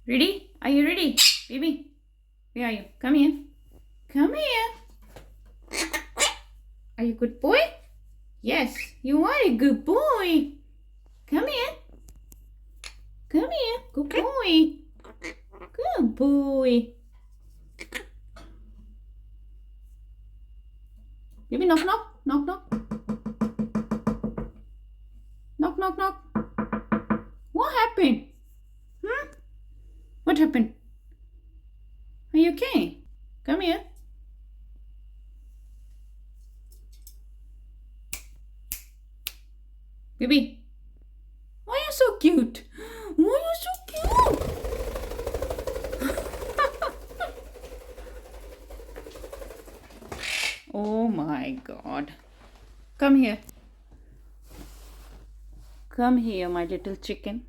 Ready? Are you ready? Baby, where are you? Come here. Come here. Are you a good boy? Yes, you are a good boy. Come here. Come here. Good boy. Good boy. Baby, knock, knock. Knock, knock. Knock, knock, knock. What happened? What happened? Are you okay? Come here. Baby, why are you so cute? Why are you so cute? Oh my God. Come here. Come here, my little chicken.